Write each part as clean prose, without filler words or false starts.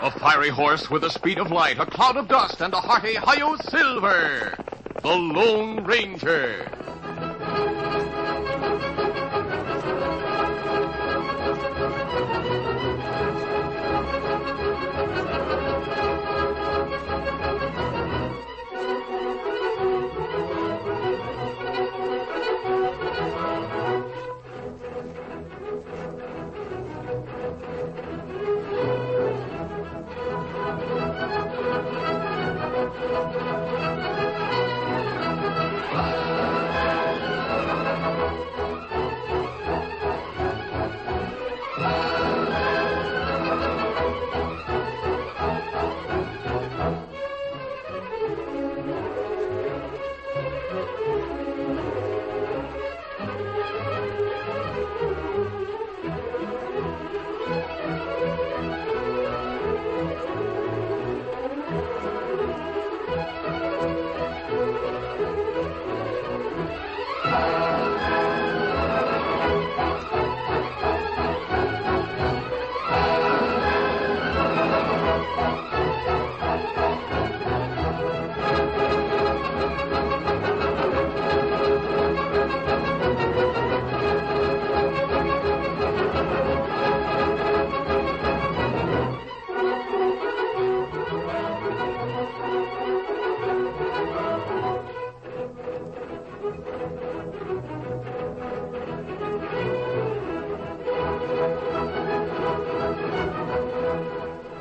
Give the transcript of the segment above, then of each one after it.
A fiery horse with the speed of light, a cloud of dust, and a hearty hi-yo silver. The Lone Ranger.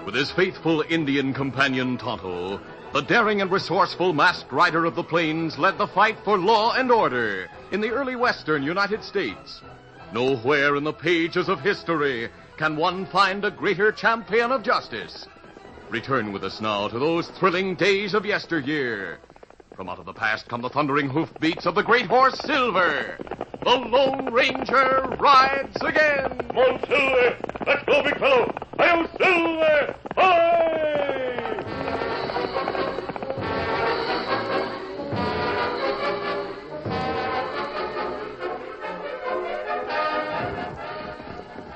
With his faithful Indian companion Tonto, the daring and resourceful masked rider of the plains led the fight for law and order in the early western United States. Nowhere in the pages of history can one find a greater champion of justice. Return with us now to those thrilling days of yesteryear. From out of the past come the thundering hoofbeats of the great horse Silver. The Lone Ranger rides again. Come on, Silver. Let's go, big fellow. Hi-yo, Silver! Hi!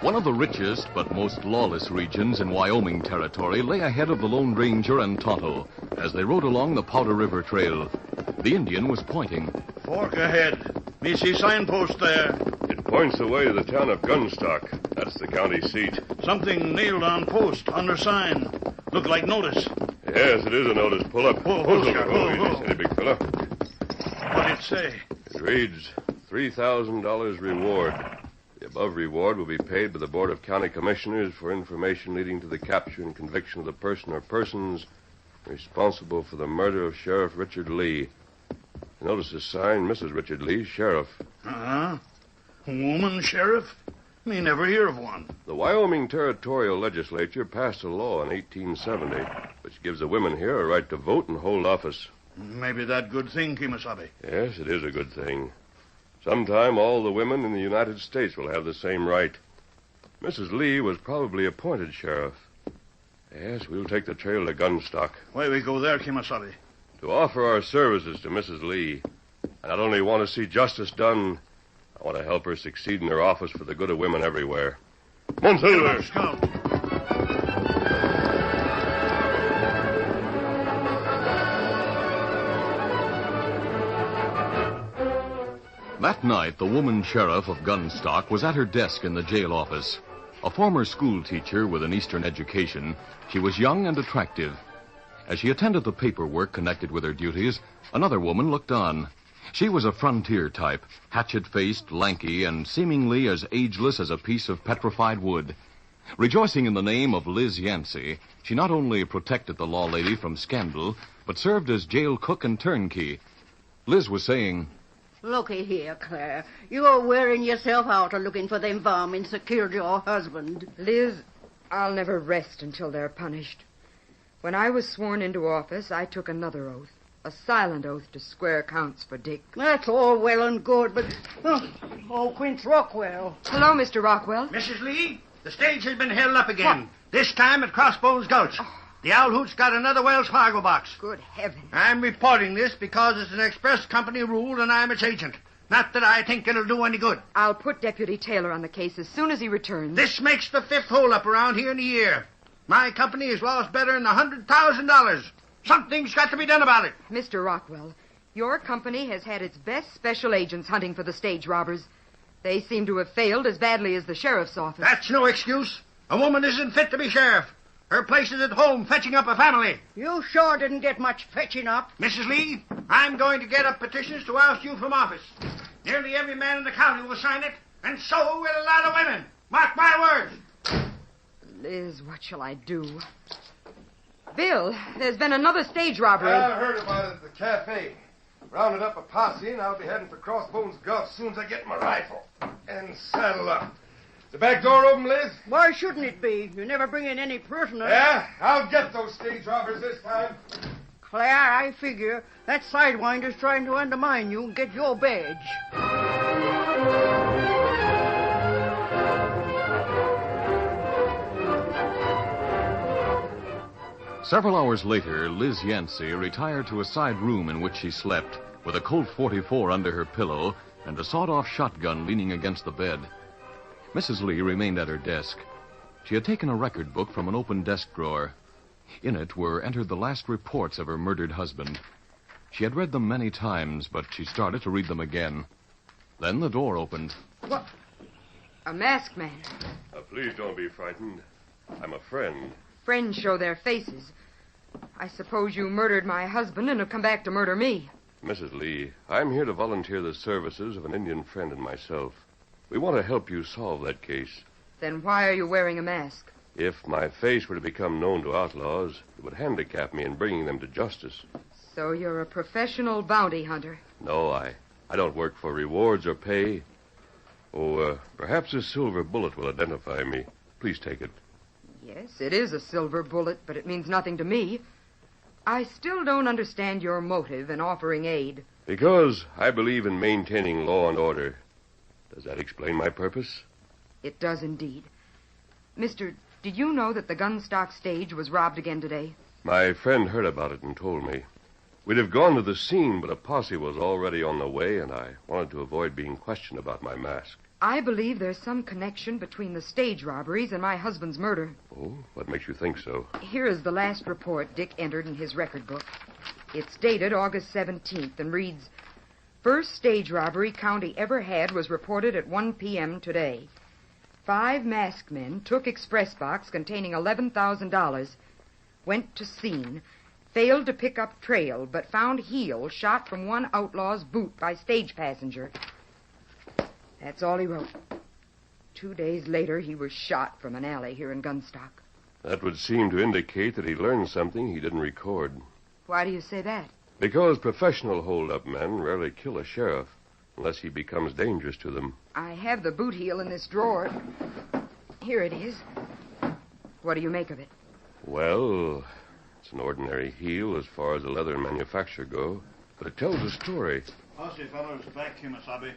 One of the richest but most lawless regions in Wyoming territory lay ahead of the Lone Ranger and Tonto as they rode along the Powder River Trail. The Indian was pointing. Fork ahead. Me see signpost there. It points away to the town of Gunstock. That's the county seat. Something nailed on post, under sign. Look like notice. Yes, it is a notice. Pull up. Whoa, Easy, steady, big fella. What'd it say? It reads, $3,000 reward. The above reward will be paid by the Board of County Commissioners for information leading to the capture and conviction of the person or persons responsible for the murder of Sheriff Richard Lee. The notice is signed Mrs. Richard Lee, Sheriff. Uh-huh. Woman sheriff? Me never hear of one. The Wyoming Territorial Legislature passed a law in 1870 which gives the women here a right to vote and hold office. Maybe that good thing, Kimasabi. Yes, it is a good thing. Sometime all the women in the United States will have the same right. Mrs. Lee was probably appointed sheriff. Yes, we'll take the trail to Gunstock. Why we go there, Kimasabi? To offer our services to Mrs. Lee. I not only want to see justice done, I want to help her succeed in her office for the good of women everywhere. Come on, Silver. Scout. That night, the woman sheriff of Gunstock was at her desk in the jail office. A former school teacher with an Eastern education, she was young and attractive. As she attended the paperwork connected with her duties, another woman looked on. She was a frontier type, hatchet-faced, lanky, and seemingly as ageless as a piece of petrified wood. Rejoicing in the name of Liz Yancey, she not only protected the law lady from scandal, but served as jail cook and turnkey. Liz was saying, "Looky here, Claire. You're wearing yourself out looking for them varmints that killed your husband." Liz, I'll never rest until they're punished. When I was sworn into office, I took another oath. A silent oath to square accounts for Dick. That's all well and good, but... Quince Rockwell. Hello, Mr. Rockwell. Mrs. Lee, the stage has been held up again. What? This time at Crossbones Gulch. Oh. The Owl Hoot's got another Wells Fargo box. Good heavens. I'm reporting this because it's an express company rule and I'm its agent. Not that I think it'll do any good. I'll put Deputy Taylor on the case as soon as he returns. This makes the 5th holdup around here in a year. My company has lost better than $100,000. Something's got to be done about it. Mr. Rockwell, your company has had its best special agents hunting for the stage robbers. They seem to have failed as badly as the sheriff's office. That's no excuse. A woman isn't fit to be sheriff. Her place is at home fetching up a family. You sure didn't get much fetching up. Mrs. Lee, I'm going to get up petitions to oust you from office. Nearly every man in the county will sign it, and so will a lot of women. Mark my words. Liz, what shall I do? Bill, there's been another stage robbery. I heard about it at the cafe. Rounded up a posse, and I'll be heading for Crossbones Gulch as soon as I get my rifle and saddle up. The back door open, Liz? Why shouldn't it be? You never bring in any prisoners. Yeah, I'll get those stage robbers this time. Claire, I figure that sidewinder's trying to undermine you and get your badge. Several hours later, Liz Yancey retired to a side room in which she slept, with a Colt 44 under her pillow and a sawed-off shotgun leaning against the bed. Mrs. Lee remained at her desk. She had taken a record book from an open desk drawer. In it were entered the last reports of her murdered husband. She had read them many times, but she started to read them again. Then the door opened. What? A masked man. Now, please don't be frightened. I'm a friend. Friends show their faces. I suppose you murdered my husband and have come back to murder me. Mrs. Lee, I'm here to volunteer the services of an Indian friend and myself. We want to help you solve that case. Then why are you wearing a mask? If my face were to become known to outlaws, it would handicap me in bringing them to justice. So you're a professional bounty hunter. No, I don't work for rewards or pay. Perhaps a silver bullet will identify me. Please take it. Yes, it is a silver bullet, but it means nothing to me. I still don't understand your motive in offering aid. Because I believe in maintaining law and order. Does that explain my purpose? It does indeed. Mister, did you know that the gunstock stage was robbed again today? My friend heard about it and told me. We'd have gone to the scene, but a posse was already on the way, and I wanted to avoid being questioned about my mask. I believe there's some connection between the stage robberies and my husband's murder. Oh, what makes you think so? Here is the last report Dick entered in his record book. It's dated August 17th and reads, "First stage robbery county ever had was reported at 1 p.m. today. 5 masked men took express box containing $11,000, went to scene, failed to pick up trail, but found heel shot from one outlaw's boot by stage passenger." That's all he wrote. 2 days later, he was shot from an alley here in Gunstock. That would seem to indicate that he learned something he didn't record. Why do you say that? Because professional hold-up men rarely kill a sheriff unless he becomes dangerous to them. I have the boot heel in this drawer. Here it is. What do you make of it? Well, it's an ordinary heel as far as the leather manufacturer go, but it tells a story. Posse fellows back, Kimasabi.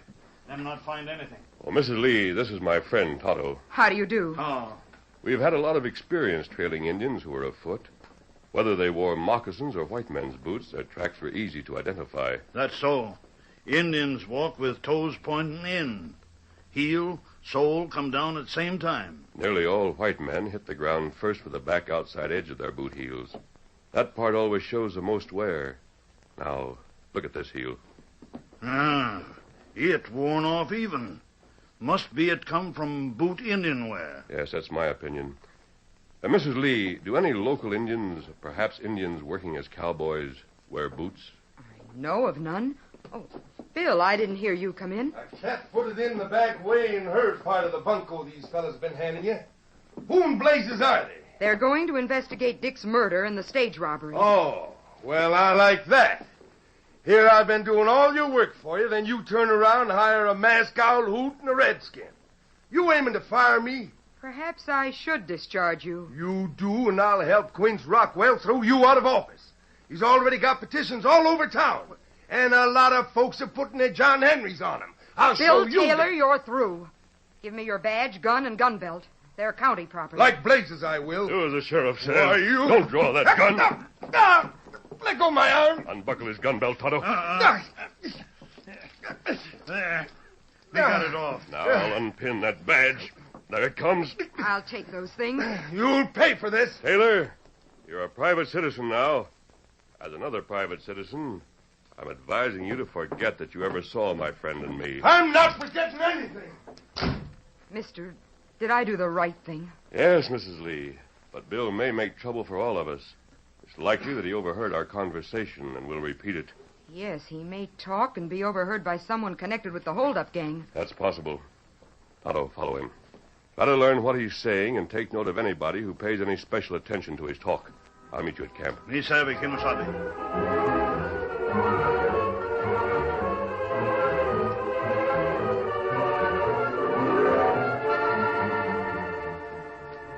Them not find anything. Well, Mrs. Lee, this is my friend, Tonto. How do you do? Oh. We've had a lot of experience trailing Indians who were afoot. Whether they wore moccasins or white men's boots, their tracks were easy to identify. That's so. Indians walk with toes pointing in. Heel, sole come down at the same time. Nearly all white men hit the ground first with the back outside edge of their boot heels. That part always shows the most wear. Now, look at this heel. It worn off even. Must be it come from boot Indian wear. Yes, that's my opinion. Mrs. Lee, do any local Indians, perhaps Indians working as cowboys, wear boots? I know of none. Oh, Bill, I didn't hear you come in. A cat put it in the back way in her part of the bunco these fellas have been handing you. Who in blazes are they? They're going to investigate Dick's murder and the stage robbery. Oh, well, I like that. Here I've been doing all your work for you, then you turn around and hire a masked owl hoot and a redskin. You aiming to fire me? Perhaps I should discharge you. You do, and I'll help Quince Rockwell throw you out of office. He's already got petitions all over town, and a lot of folks are putting their John Henrys on him. I'll show Bill you. Taylor, you're through. Give me your badge, gun, and gun belt. They're county property. Like blazes, I will. Do as the sheriff says. Why, you... Don't draw that gun. Let go my arm. Unbuckle his gun belt, Tonto. There. We got it off. Now I'll unpin that badge. There it comes. I'll take those things. You'll pay for this. Taylor, you're a private citizen now. As another private citizen, I'm advising you to forget that you ever saw my friend and me. I'm not forgetting anything. Mister, did I do the right thing? Yes, Mrs. Lee. But Bill may make trouble for all of us. It's likely that he overheard our conversation and will repeat it. Yes, he may talk and be overheard by someone connected with the hold-up gang. That's possible. Tonto, follow him. Try to learn what he's saying and take note of anybody who pays any special attention to his talk. I'll meet you at camp. Ni sabe, Kimosabe.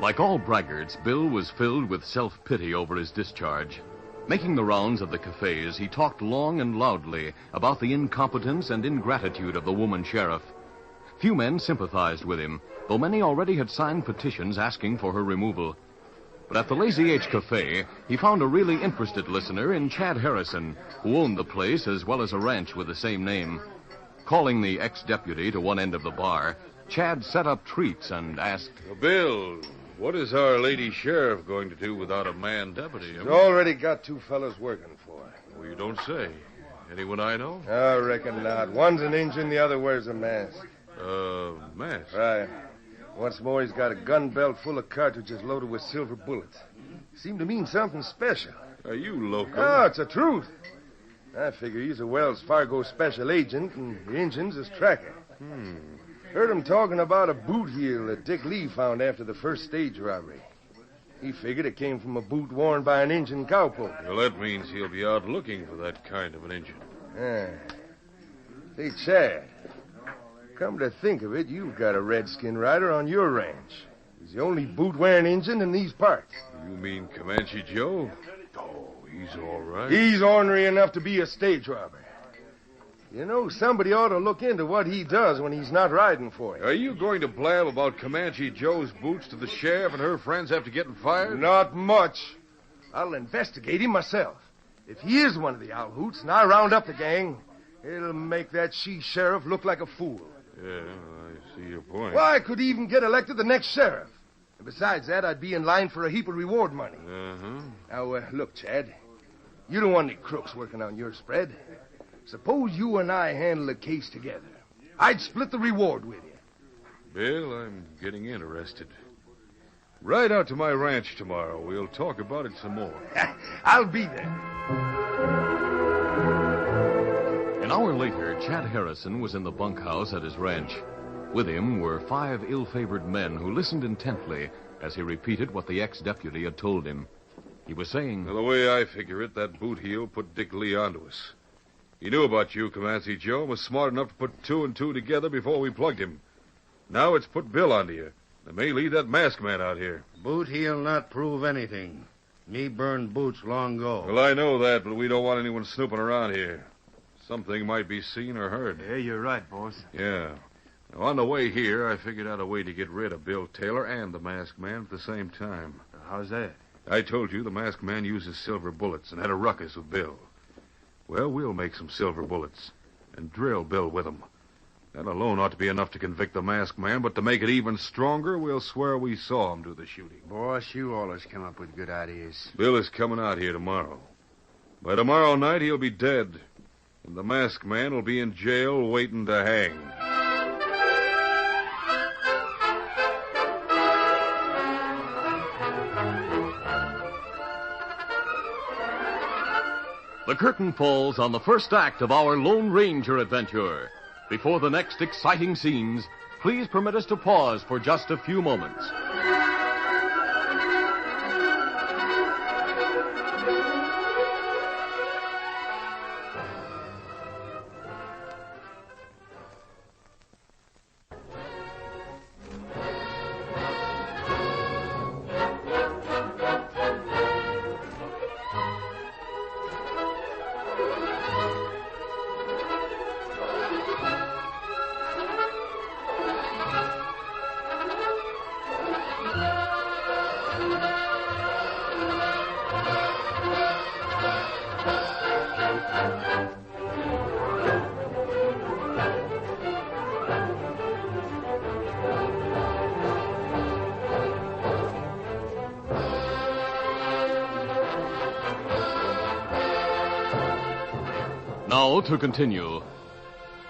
Like all braggarts, Bill was filled with self-pity over his discharge. Making the rounds of the cafes, he talked long and loudly about the incompetence and ingratitude of the woman sheriff. Few men sympathized with him, though many already had signed petitions asking for her removal. But at the Lazy H Cafe, he found a really interested listener in Chad Harrison, who owned the place as well as a ranch with the same name. Calling the ex-deputy to one end of the bar, Chad set up treats and asked, Bill, what is our lady sheriff going to do without a man deputy? She's already got two fellas working for her. Well, you don't say. Anyone I know? I reckon not. One's an Injun, the other wears a mask. Mask? Right. Once more, he's got a gun belt full of cartridges loaded with silver bullets. Seemed to mean something special. Are you local? Oh, it's the truth. I figure he's a Wells Fargo special agent, and the Injun's his tracker. Heard him talking about a boot heel that Dick Lee found after the first stage robbery. He figured it came from a boot worn by an Injun cowpoke. Well, that means he'll be out looking for that kind of an Injun. Yeah. Say, Chad, come to think of it, you've got a redskin rider on your ranch. He's the only boot-wearing Injun in these parts. You mean Comanche Joe? Oh, he's all right. He's ornery enough to be a stage robber. You know, somebody ought to look into what he does when he's not riding for you. Are you going to blab about Comanche Joe's boots to the sheriff and her friends after getting fired? Not much. I'll investigate him myself. If he is one of the owl hoots and I round up the gang, it'll make that she-sheriff look like a fool. Yeah, I see your point. Why, I could even get elected the next sheriff. And besides that, I'd be in line for a heap of reward money. Uh-huh. Now, look, Chad, you don't want any crooks working on your spread. Suppose you and I handle the case together. I'd split the reward with you. Bill, I'm getting interested. Ride out to my ranch tomorrow. We'll talk about it some more. I'll be there. An hour later, Chad Harrison was in the bunkhouse at his ranch. With him were 5 ill-favored men who listened intently as he repeated what the ex-deputy had told him. He was saying, Well, the way I figure it, that boot heel put Dick Lee onto us. He knew about you, Comanche Joe, and was smart enough to put 2 and 2 together before we plugged him. Now it's put Bill onto you. They may leave that masked man out here. Boot he'll not prove anything. Me burned boots long ago. Well, I know that, but we don't want anyone snooping around here. Something might be seen or heard. Yeah, you're right, boss. Yeah. Now, on the way here, I figured out a way to get rid of Bill Taylor and the masked man at the same time. How's that? I told you the masked man uses silver bullets and had a ruckus with Bill. Well, we'll make some silver bullets and drill Bill with them. That alone ought to be enough to convict the masked man, but to make it even stronger, we'll swear we saw him do the shooting. Boss, you always come up with good ideas. Bill is coming out here tomorrow. By tomorrow night, he'll be dead, and the masked man will be in jail waiting to hang. The curtain falls on the first act of our Lone Ranger adventure. Before the next exciting scenes, please permit us to pause for just a few moments. Now to continue.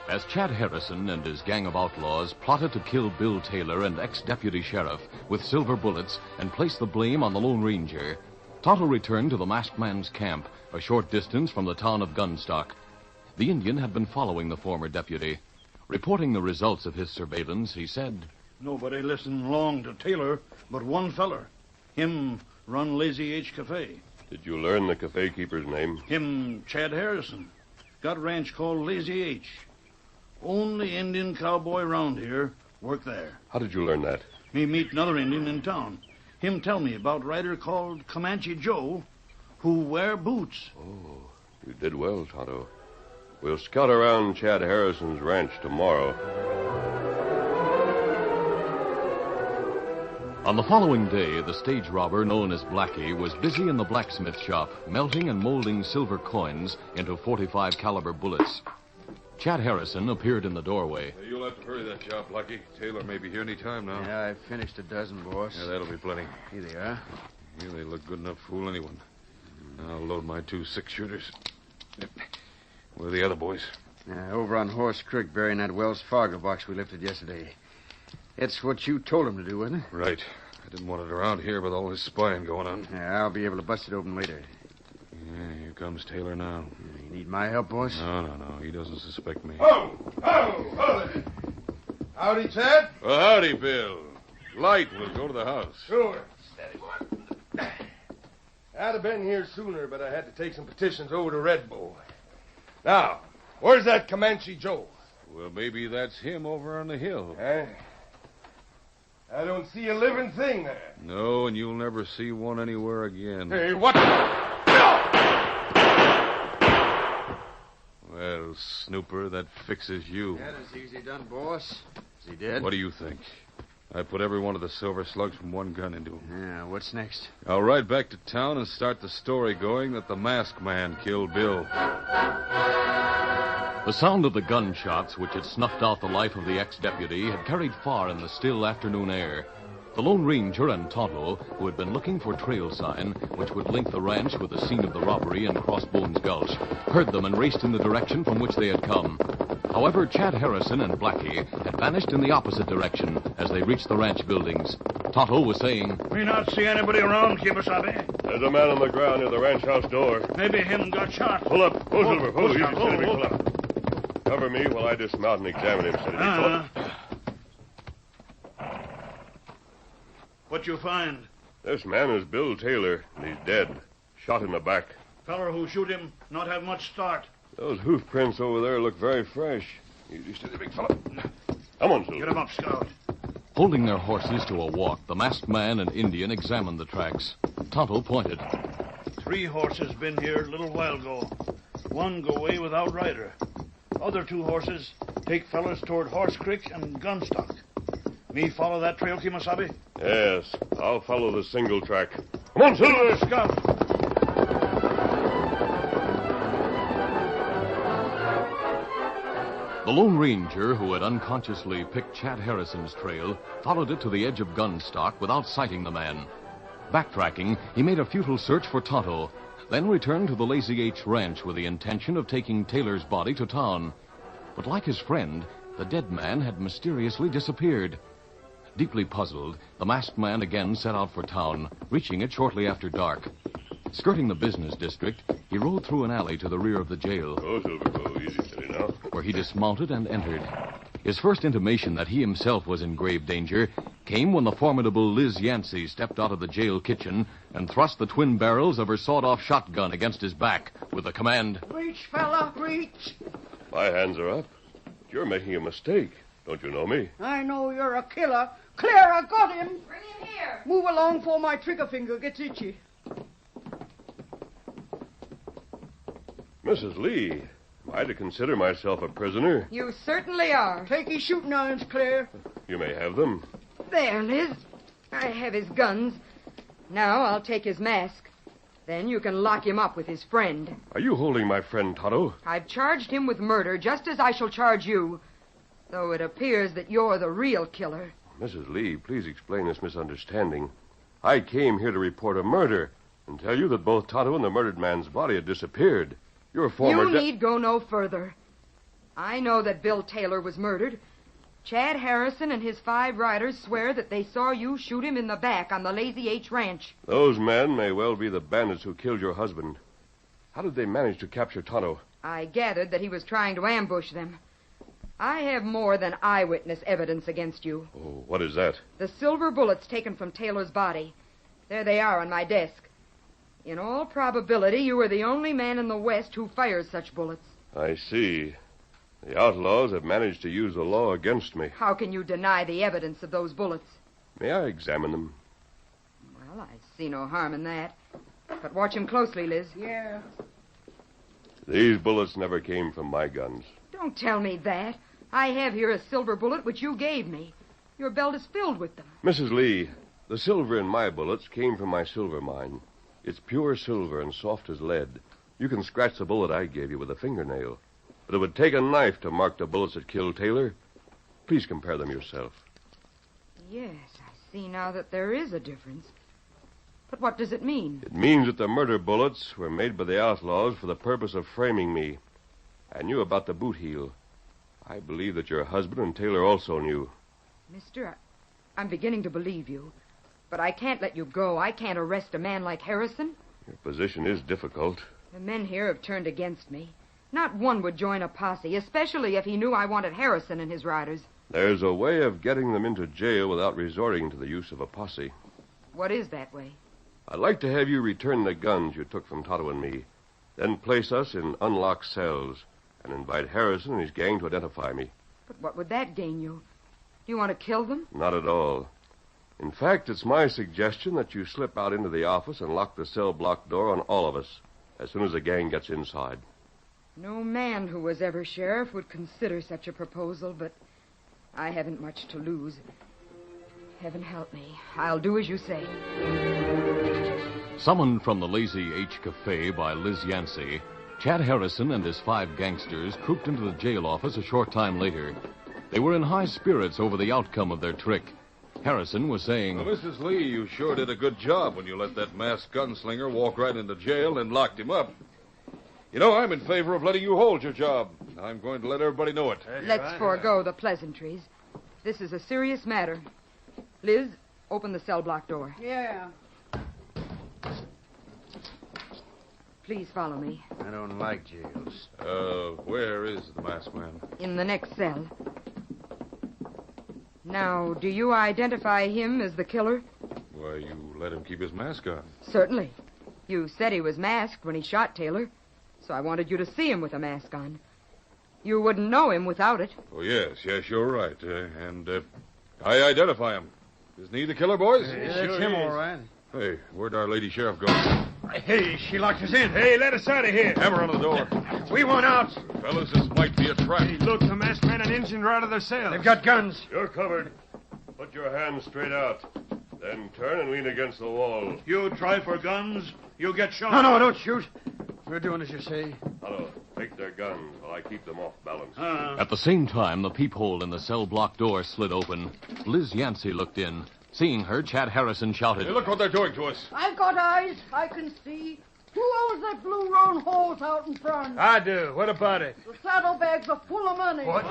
As Chad Harrison and his gang of outlaws plotted to kill Bill Taylor and ex-deputy sheriff with silver bullets and place the blame on the Lone Ranger, Tonto returned to the masked man's camp a short distance from the town of Gunstock. The Indian had been following the former deputy. Reporting the results of his surveillance, he said, Nobody listened long to Taylor but one feller. Him run Lazy H Cafe. Did you learn the cafe keeper's name? Him Chad Harrison. Got a ranch called Lazy H. Only Indian cowboy round here work there. How did you learn that? Me meet another Indian in town. Him tell me about rider called Comanche Joe who wear boots. Oh, you did well, Tonto. We'll scout around Chad Harrison's ranch tomorrow. On the following day, the stage robber known as Blackie was busy in the blacksmith shop, melting and molding silver coins into .45 caliber bullets. Chad Harrison appeared in the doorway. Hey, you'll have to hurry that job, Blackie. Taylor may be here any time now. Yeah, I've finished a dozen, boss. Yeah, that'll be plenty. Here they are. Yeah, they look good enough to fool anyone. I'll load my 2 6-shooters. Where are the other boys? Over on Horse Creek, burying that Wells Fargo box we lifted yesterday. It's what you told them to do, wasn't it? Right. I didn't want it around here with all this spying going on. Yeah, I'll be able to bust it open later. Yeah, here comes Taylor now. You need my help, boss? No. He doesn't suspect me. Oh, there. Howdy, Chad. Well, howdy, Bill. Light, we'll go to the house. Sure. Steady one. I'd have been here sooner, but I had to take some petitions over to Red Bull. Now, where's that Comanche Joe? Well, maybe that's him over on the hill. I don't see a living thing there. No, and you'll never see one anywhere again. Hey, what? Well, Snooper, that fixes you. That is easy done, boss. Is he dead? What do you think? I put every one of the silver slugs from one gun into him. Yeah, what's next? I'll ride back to town and start the story going that the masked man killed Bill. The sound of the gunshots, which had snuffed out the life of the ex-deputy, had carried far in the still afternoon air. The Lone Ranger and Tonto, who had been looking for trail sign, which would link the ranch with the scene of the robbery in Crossbones Gulch, heard them and raced in the direction from which they had come. However, Chad Harrison and Blackie had vanished in the opposite direction as they reached the ranch buildings. Tonto was saying, We not see anybody around, Kimasabi. There's a man on the ground near the ranch house door. Maybe him got shot. Pull up. Pull, Silver. Pull. Pull, Easy, pull, steady, pull. pull up. Cover me while I dismount and examine him, steady. Pull up. What you find? This man is Bill Taylor, and he's dead. Shot in the back. Feller who shoot him not have much start. Those hoof prints over there look very fresh. Easy, steady, big fella. Come on, Silver. Get him up, Scout. holding their horses to a walk, the masked man and Indian examined the tracks. Tonto pointed. 3 horses been here a little while ago. 1 go away without rider. Other 2 horses take fellers toward Horse Creek and Gunstock. Me follow that trail, Kimasabi? Yes, I'll follow the single track. Come on, Silver! Scout! The Lone Ranger, who had unconsciously picked Chad Harrison's trail, followed it to the edge of Gunstock without sighting the man. Backtracking, he made a futile search for Tonto, then returned to the Lazy H Ranch with the intention of taking Taylor's body to town. But like his friend, the dead man had mysteriously disappeared. Deeply puzzled, the masked man again set out for town, reaching it shortly after dark. Skirting the business district, he rode through an alley to the rear of the jail. Go, Silver, go. Easy, steady now. Where he dismounted and entered. His first intimation that he himself was in grave danger came when the formidable Liz Yancey stepped out of the jail kitchen and thrust the twin barrels of her sawed-off shotgun against his back with the command, Reach, fella, reach. My hands are up. But you're making a mistake. Don't you know me? I know you're a killer. Clara got him. Bring him here. Move along before my trigger finger gets itchy. Mrs. Lee, am I to consider myself a prisoner? You certainly are. Take his shooting irons, Claire. You may have them. There, Liz. I have his guns. Now I'll take his mask. Then you can lock him up with his friend. Are you holding my friend Tonto? I've charged him with murder, just as I shall charge you. Though it appears that you're the real killer. Mrs. Lee, please explain this misunderstanding. I came here to report a murder and tell you that both Tonto and the murdered man's body had disappeared. You're a former... You need go no further. I know that Bill Taylor was murdered. Chad Harrison and his 5 riders swear that they saw you shoot him in the back on the Lazy H Ranch. Those men may well be the bandits who killed your husband. How did they manage to capture Tonto? I gathered that he was trying to ambush them. I have more than eyewitness evidence against you. Oh, what is that? The silver bullets taken from Taylor's body. There they are on my desk. In all probability, you are the only man in the West who fires such bullets. I see. The outlaws have managed to use the law against me. How can you deny the evidence of those bullets? May I examine them? Well, I see no harm in that. But watch him closely, Liz. Yeah. These bullets never came from my guns. Don't tell me that. I have here a silver bullet which you gave me. Your belt is filled with them. Mrs. Lee, the silver in my bullets came from my silver mine. It's pure silver and soft as lead. You can scratch the bullet I gave you with a fingernail. But it would take a knife to mark the bullets that killed Taylor. Please compare them yourself. Yes, I see now that there is a difference. But what does it mean? It means that the murder bullets were made by the outlaws for the purpose of framing me. I knew about the boot heel. I believe that your husband and Taylor also knew. Mister, I'm beginning to believe you. But I can't let you go. I can't arrest a man like Harrison. Your position is difficult. The men here have turned against me. Not one would join a posse, especially if he knew I wanted Harrison and his riders. There's a way of getting them into jail without resorting to the use of a posse. What is that way? I'd like to have you return the guns you took from Tonto and me, then place us in unlocked cells and invite Harrison and his gang to identify me. But what would that gain you? Do you want to kill them? Not at all. In fact, it's my suggestion that you slip out into the office and lock the cell block door on all of us as soon as the gang gets inside. No man who was ever sheriff would consider such a proposal, but I haven't much to lose. Heaven help me. I'll do as you say. Summoned from the Lazy H Cafe by Liz Yancey, Chad Harrison and his 5 gangsters trooped into the jail office a short time later. They were in high spirits over the outcome of their trick. Harrison was saying... Well, Mrs. Lee, you sure did a good job when you let that masked gunslinger walk right into jail and locked him up. You know, I'm in favor of letting you hold your job. I'm going to let everybody know it. Let's forego the pleasantries. This is a serious matter. Liz, open the cell block door. Yeah. Please follow me. I don't like jails. Where is the masked man? In the next cell. Now, do you identify him as the killer? Why, you let him keep his mask on. Certainly. You said he was masked when he shot Taylor, so I wanted you to see him with a mask on. You wouldn't know him without it. Oh, yes, you're right. I identify him. Isn't he the killer, boys? Yeah, that's him, all right. Hey, where'd our lady sheriff go? Hey, she locked us in. Hey, let us out of here. Hammer on the door. We want out. Fellas, this might be a trap. Hey, look, the masked man and Injun are out of their cells. They've got guns. You're covered. Put your hands straight out. Then turn and lean against the wall. You try for guns, you'll get shot. No, don't shoot. We're doing as you say. Hello, take their guns while I keep them off balance. At the same time, the peephole in the cell block door slid open. Liz Yancey looked in. Seeing her, Chad Harrison shouted. Hey, look what they're doing to us. I've got eyes. I can see. Who owns that blue round horse out in front? I do. What about it? The saddlebags are full of money. What?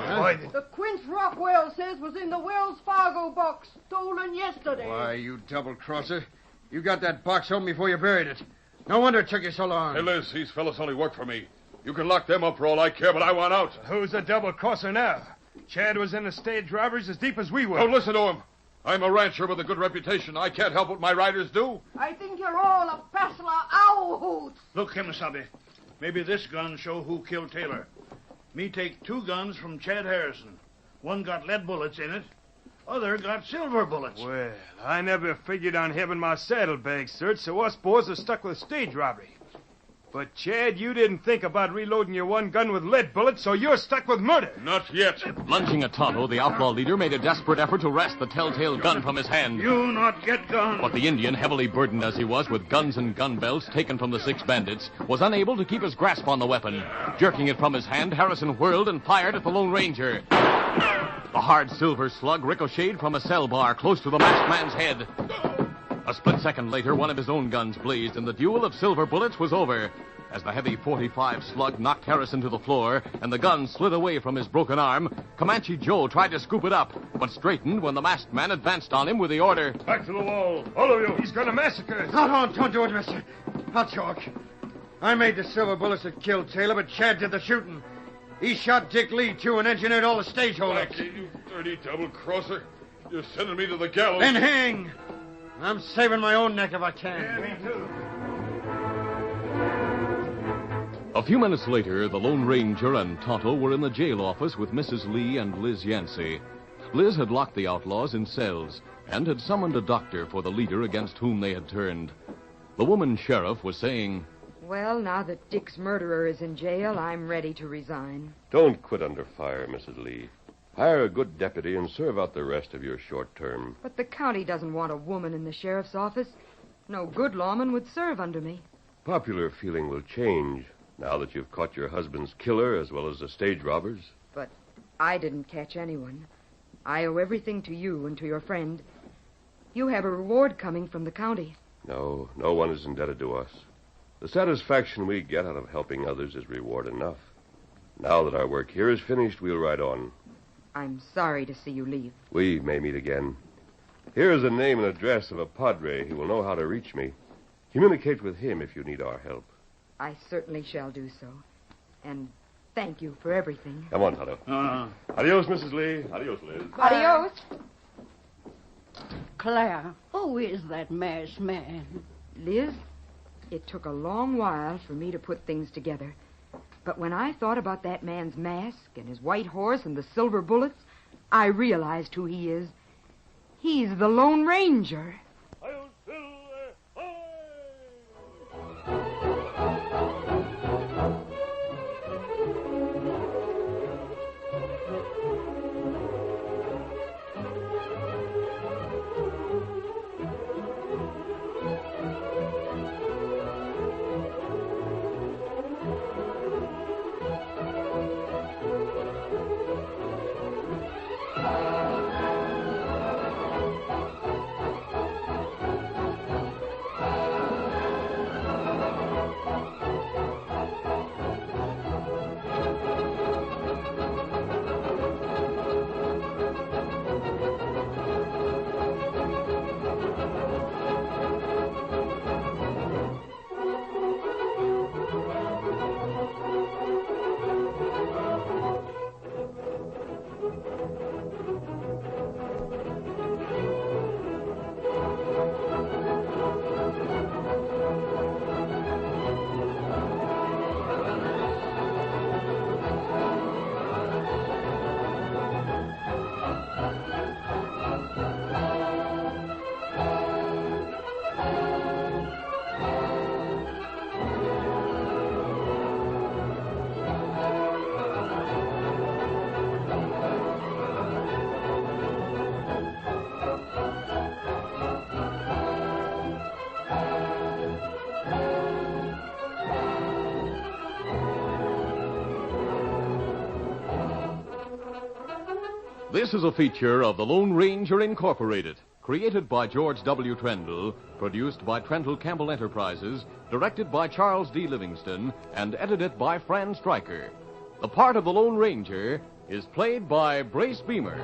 The Quince Rockwell says was in the Wells Fargo box stolen yesterday. Why, you double-crosser. You got that box home before you buried it. No wonder it took you so long. Hey, Liz, these fellas only work for me. You can lock them up for all I care, but I want out. Who's the double-crosser now? Chad was in the stage robberies as deep as we were. Don't listen to him. I'm a rancher with a good reputation. I can't help what my riders do. I think you're all a passel of owl hoots. Look, Kemosabe, maybe this gun show who killed Taylor. Me take 2 guns from Chad Harrison. One got lead bullets in it. Other got silver bullets. Well, I never figured on having my saddlebags searched, so us boys are stuck with stage robbery. But, Chad, you didn't think about reloading your one gun with lead bullets, so you're stuck with murder. Not yet. Lunging at Tonto, the outlaw leader made a desperate effort to wrest the telltale gun from his hand. You not get gun. But the Indian, heavily burdened as he was with guns and gun belts taken from the 6 bandits, was unable to keep his grasp on the weapon. Jerking it from his hand, Harrison whirled and fired at the Lone Ranger. The hard silver slug ricocheted from a cell bar close to the masked man's head. A split second later, one of his own guns blazed, and the duel of silver bullets was over. As the heavy .45 slug knocked Harrison to the floor and the gun slid away from his broken arm, Comanche Joe tried to scoop it up, but straightened when the masked man advanced on him with the order, Back to the wall, all of you. He's going to massacre us. Hold on, don't do it, mister. I'll talk. I made the silver bullets that killed Taylor, but Chad did the shooting. He shot Dick Lee, too, and engineered all the stage holdups. You dirty double-crosser. You're sending me to the gallows. Then hang. I'm saving my own neck if I can. Yeah, me too. A few minutes later, the Lone Ranger and Tonto were in the jail office with Mrs. Lee and Liz Yancey. Liz had locked the outlaws in cells and had summoned a doctor for the leader against whom they had turned. The woman sheriff was saying, Well, now that Dick's murderer is in jail, I'm ready to resign. Don't quit under fire, Mrs. Lee. Hire a good deputy and serve out the rest of your short term. But the county doesn't want a woman in the sheriff's office. No good lawman would serve under me. Popular feeling will change now that you've caught your husband's killer as well as the stage robbers. But I didn't catch anyone. I owe everything to you and to your friend. You have a reward coming from the county. No one is indebted to us. The satisfaction we get out of helping others is reward enough. Now that our work here is finished, we'll ride on. I'm sorry to see you leave. We may meet again. Here is the name and address of a padre who will know how to reach me. Communicate with him if you need our help. I certainly shall do so. And thank you for everything. Come on, Tonto. Adios, Mrs. Lee. Adios, Liz. Adios. Claire, who is that masked man? Liz, it took a long while for me to put things together. But when I thought about that man's mask and his white horse and the silver bullets, I realized who he is. He's the Lone Ranger. This is a feature of the Lone Ranger Incorporated, created by George W. Trendle, produced by Trendle Campbell Enterprises, directed by Charles D. Livingston, and edited by Fran Striker. The part of the Lone Ranger is played by Brace Beemer.